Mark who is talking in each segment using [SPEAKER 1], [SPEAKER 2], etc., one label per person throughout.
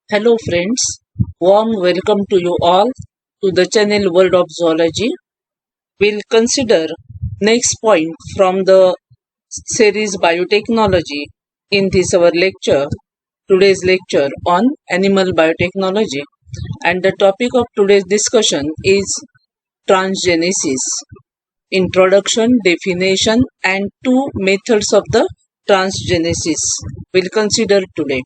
[SPEAKER 1] Hello friends, warm welcome to you all to the channel World of Zoology. We'll consider next point from the series Biotechnology in this our lecture, today's lecture on animal biotechnology, and the topic of today's discussion is transgenesis, introduction, definition and two methods of the transgenesis we'll consider today.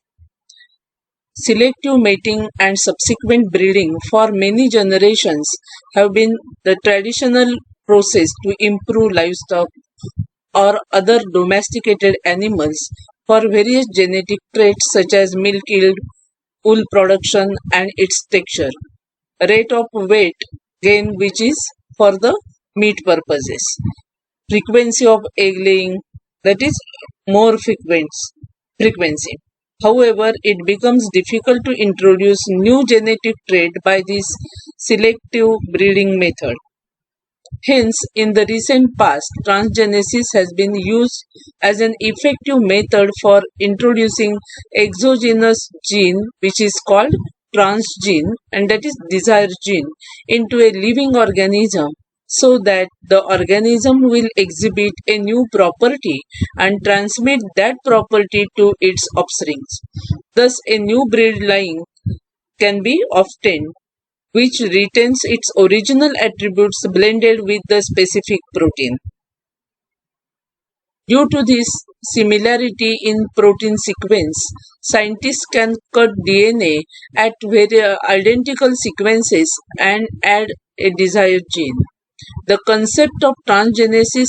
[SPEAKER 1] Selective mating and subsequent breeding for many generations have been the traditional process to improve livestock or other domesticated animals for various genetic traits such as milk yield, wool production, and its texture. Rate of weight gain, which is for the meat purposes. Frequency of egg laying, that is more frequency. However, it becomes difficult to introduce new genetic trait by this selective breeding method. Hence, in the recent past, transgenesis has been used as an effective method for introducing exogenous gene, which is called transgene, and that is desired gene, into a living organism so that the organism will exhibit a new property and transmit that property to its offsprings. Thus, a new breed line can be obtained which retains its original attributes blended with the specific protein. Due to this similarity in protein sequence, scientists can cut DNA at very identical sequences and add a desired gene. The concept of transgenesis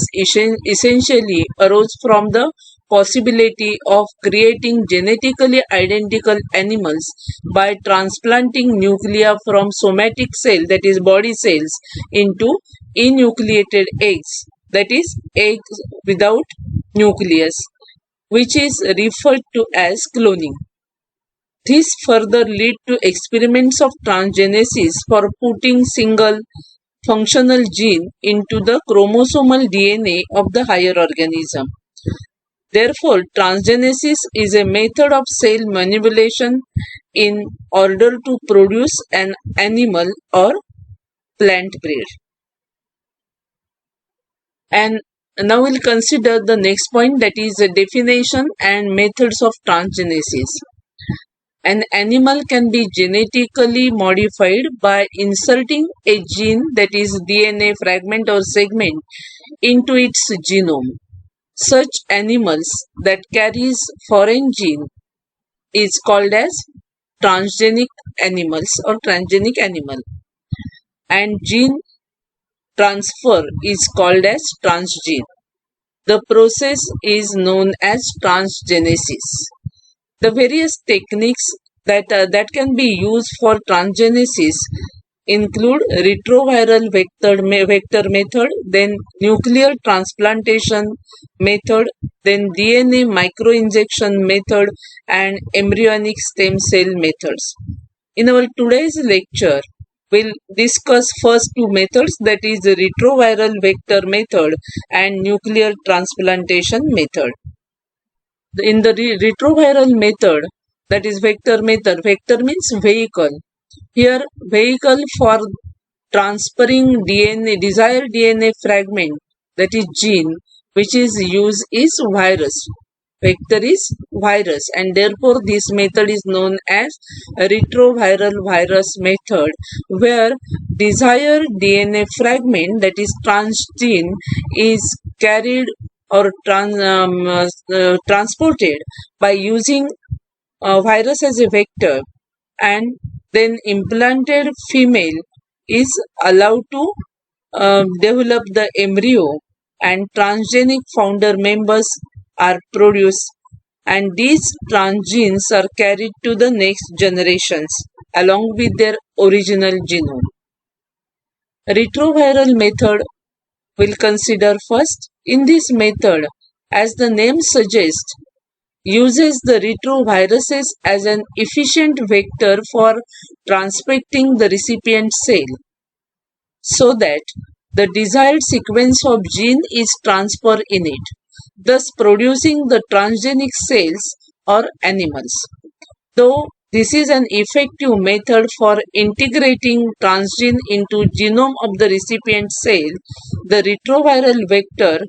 [SPEAKER 1] essentially arose from the possibility of creating genetically identical animals by transplanting nuclei from somatic cell, that is body cells, into enucleated eggs, that is eggs without nucleus, which is referred to as cloning. This further led to experiments of transgenesis for putting single functional gene into the chromosomal DNA of the higher organism. Therefore, transgenesis is a method of cell manipulation in order to produce an animal or plant breed. And now we'll consider the next point, that is the definition and methods of transgenesis. An animal can be genetically modified by inserting a gene, that is DNA fragment or segment, into its genome. Such animals that carries foreign gene is called as transgenic animals or transgenic animal, and gene transfer is called as transgene. The process is known as transgenesis. The various techniques that can be used for transgenesis include retroviral vector method, then nuclear transplantation method, then DNA microinjection method, and embryonic stem cell methods. In our today's lecture, we'll discuss first two methods, that is the retroviral vector method and nuclear transplantation method. In the retroviral method, that is vector method, vector means vehicle. Here, vehicle for transferring DNA, desired DNA fragment, that is gene, which is used is virus. Vector is virus, and therefore this method is known as retroviral virus method, where desired DNA fragment, that is transgene, is carried or transported by using a virus as a vector, and then implanted female is allowed to develop the embryo, and transgenic founder members are produced, and these transgenes are carried to the next generations along with their original genome. Retroviral method we'll consider first. In this method, as the name suggests, uses the retroviruses as an efficient vector for transfecting the recipient cell so that the desired sequence of gene is transferred in it, thus producing the transgenic cells or animals. Though This is an effective method for integrating transgene into genome of the recipient cell. The retroviral vector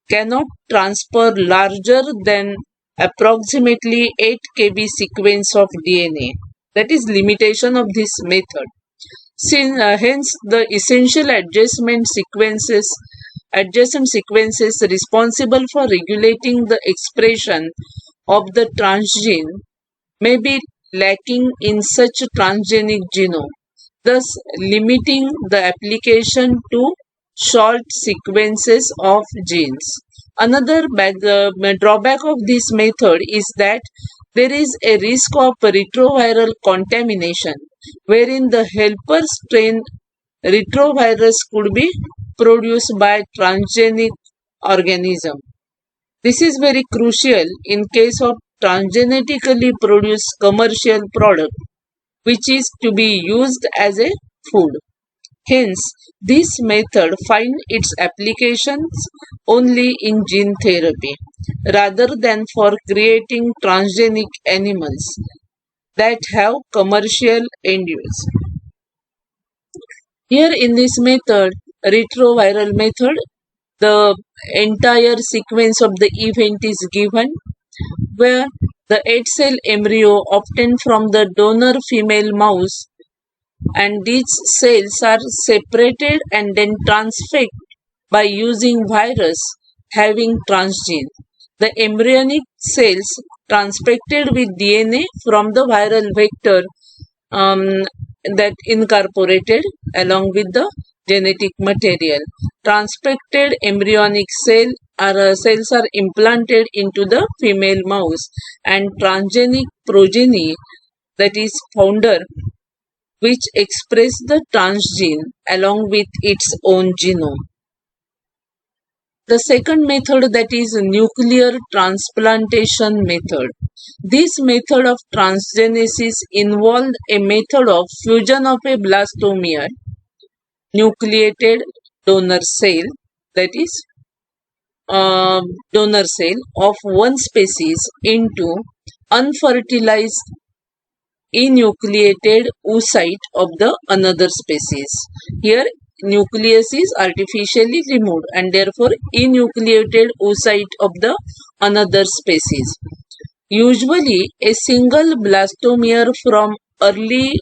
[SPEAKER 1] cannot transfer larger than approximately 8 kb sequence of DNA. That is limitation of this method. Hence, the essential adjacent sequences responsible for regulating the expression of the transgene may be lacking in such transgenic genome, thus limiting the application to short sequences of genes. Another drawback of this method is that there is a risk of retroviral contamination, wherein the helper strain retrovirus could be produced by transgenic organism. This is very crucial in case of transgenetically produced commercial product which is to be used as a food. Hence, this method finds its applications only in gene therapy rather than for creating transgenic animals that have commercial end use. Here in this method, retroviral method, the entire sequence of the event is given where the 8-cell embryo obtained from the donor female mouse and these cells are separated and then transfected by using virus having transgene. The embryonic cells transfected with DNA from the viral vector that incorporated along with the genetic material. Transfected embryonic cells are implanted into the female mouse and transgenic progeny, that is founder, which express the transgene along with its own genome. The second method, that is nuclear transplantation method. This method of transgenesis involved a method of fusion of a blastomere, nucleated donor cell, that is donor cell of one species into unfertilized enucleated oocyte of the another species. Here nucleus is artificially removed and therefore enucleated oocyte of the another species. Usually a single blastomere from early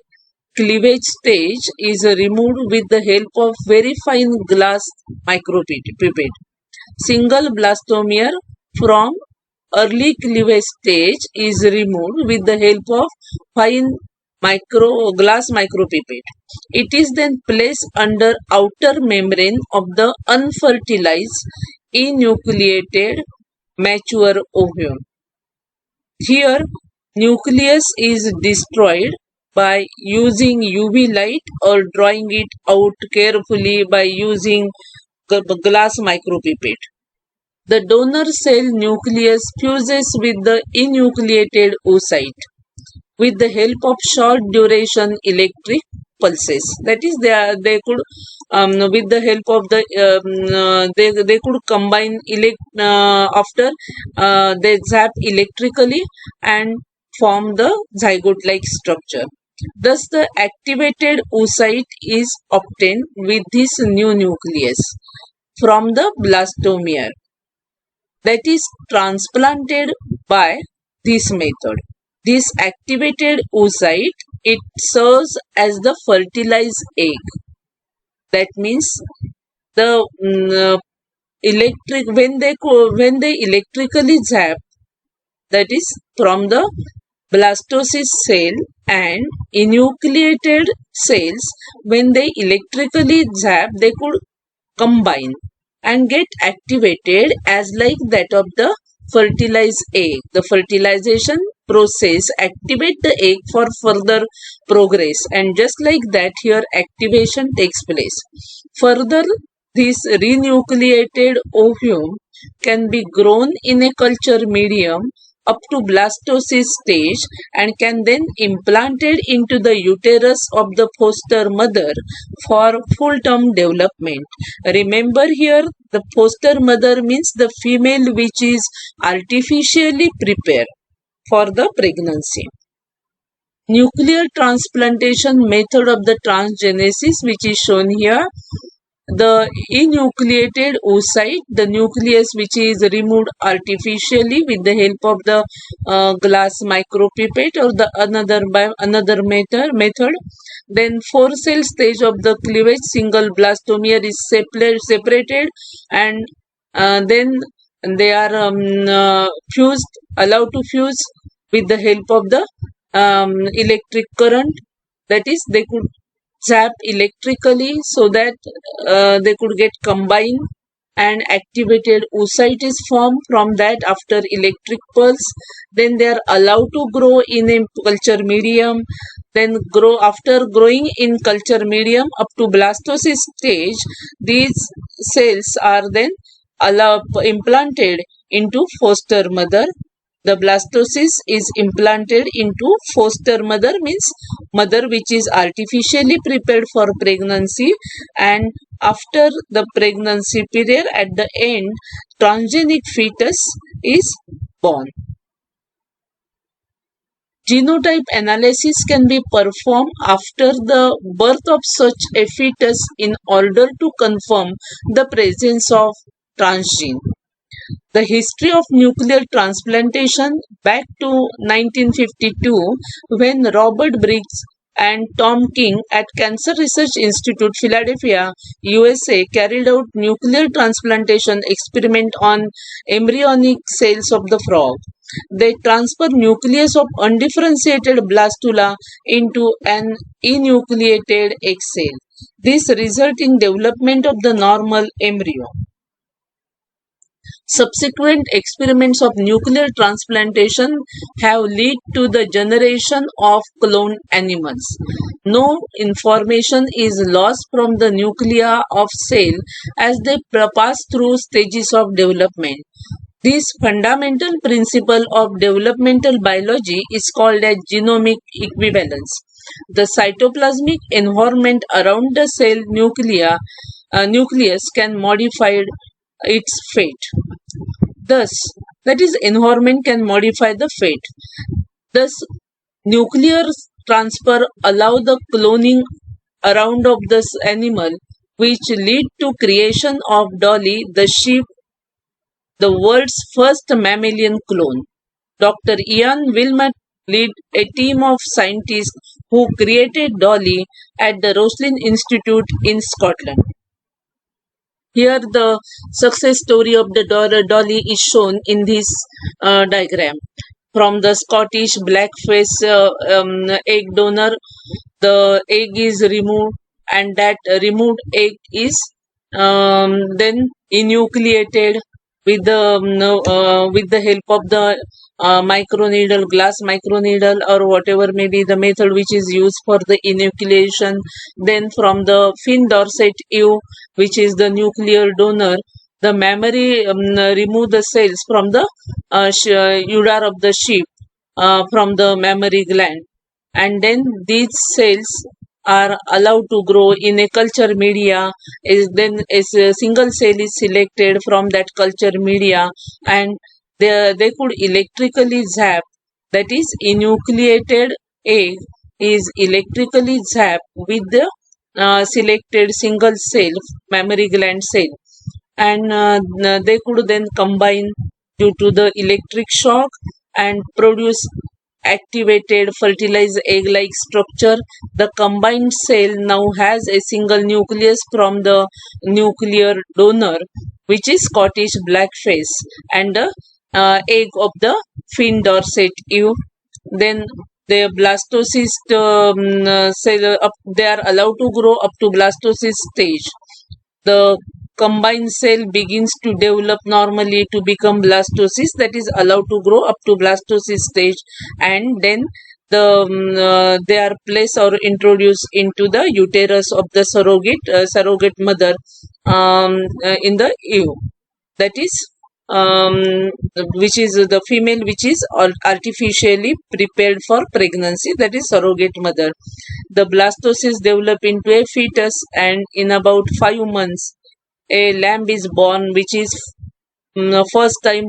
[SPEAKER 1] cleavage stage is removed with the help of very fine glass micropipette. Single blastomere from early cleavage stage is removed with the help of fine glass micropipette. It is then placed under outer membrane of the unfertilized enucleated mature ovum. Here, nucleus is destroyed by using UV light or drawing it out carefully by using glass micropipette. The donor cell nucleus fuses with the enucleated oocyte with the help of short duration electric pulses. That is, they could with the help of the they could combine after they zap electrically and form the zygote-like structure. Thus, the activated oocyte is obtained with this new nucleus from the blastomere that is transplanted by this method. This activated oocyte, it serves as the fertilized egg. That means the when they electrically zap, that is from the blastocyst cell and enucleated cells, when they electrically zap, they could combine and get activated as like that of the fertilized egg. The fertilization process activate the egg for further progress, and just like that here activation takes place. Further, this renucleated ovum can be grown in a culture medium up to blastocyst stage and can then implanted into the uterus of the foster mother for full-term development. Remember here, the foster mother means the female which is artificially prepared for the pregnancy. nuclear transplantation method of the transgenesis, which is shown here. The enucleated oocyte, the nucleus which is removed artificially with the help of the glass micropipette or the another method. Then 4-cell stage of the cleavage, single blastomere is separated, and then they are allowed to fuse with the help of the electric current. That is, they could zap electrically so that they could get combined, and activated oocyte is formed from that after electric pulse. Then they are allowed to grow in a culture medium. Then after growing in culture medium up to blastocyst stage, these cells are then implanted into foster mother. The blastocyst is implanted into foster mother, means mother which is artificially prepared for pregnancy, and after the pregnancy period, at the end, transgenic fetus is born. Genotype analysis can be performed after the birth of such a fetus in order to confirm the presence of transgene. The history of nuclear transplantation back to 1952, when Robert Briggs and Tom King at Cancer Research Institute, Philadelphia, USA carried out nuclear transplantation experiment on embryonic cells of the frog. They transfer nucleus of undifferentiated blastula into an enucleated egg cell. This results in development of the normal embryo. Subsequent experiments of nuclear transplantation have led to the generation of cloned animals. No information is lost from the nuclei of cell as they pass through stages of development. This fundamental principle of developmental biology is called as genomic equivalence. The cytoplasmic environment around the cell nucleus can modify its fate. Thus, that is, environment can modify the fate. Thus, nuclear transfer allow the cloning around of this animal, which lead to creation of Dolly the sheep, the world's first mammalian clone. Dr. Ian Wilmot led a team of scientists who created Dolly at the Roslin Institute in Scotland. Here the success story of the Dolly is shown in this diagram. From the Scottish blackface egg donor, the egg is removed, and that removed egg is then enucleated with the help of the glass microneedle, or whatever may be the method which is used for the enucleation. Then from the fin dorsate ewe, which is the nuclear donor, the mammary remove the cells from the udder of the sheep from the mammary gland, and then these cells are allowed to grow in a culture media. Then a single cell is selected from that culture media, and they could electrically zap, that is, enucleated egg is electrically zapped with the selected single cell mammary gland cell, and they could then combine due to the electric shock and produce activated fertilized egg-like structure. The combined cell now has a single nucleus from the nuclear donor, which is Scottish blackface, and the egg of the fin dorsate ewe. Then the blastocyst cell, they are allowed to grow up to blastocyst stage. The combined cell begins to develop normally to become blastocyst, that is allowed to grow up to blastocyst stage, and then they are placed or introduced into the uterus of the surrogate mother in the ewe, that is which is the female which is artificially prepared for pregnancy, that is surrogate mother. The blastocyst develop into a fetus, and in about 5 months a lamb is born, which is first time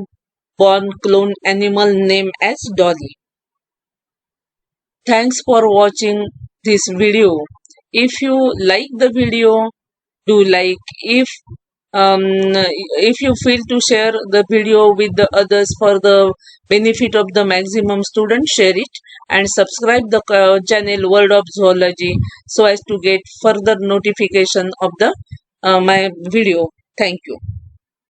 [SPEAKER 1] born clone animal named as Dolly. Thanks for watching this video. If you like the video, do like. Um, if you feel to share the video with the others for the benefit of the maximum students, share it and subscribe the channel World of Zoology so as to get further notification of the my video. Thank you.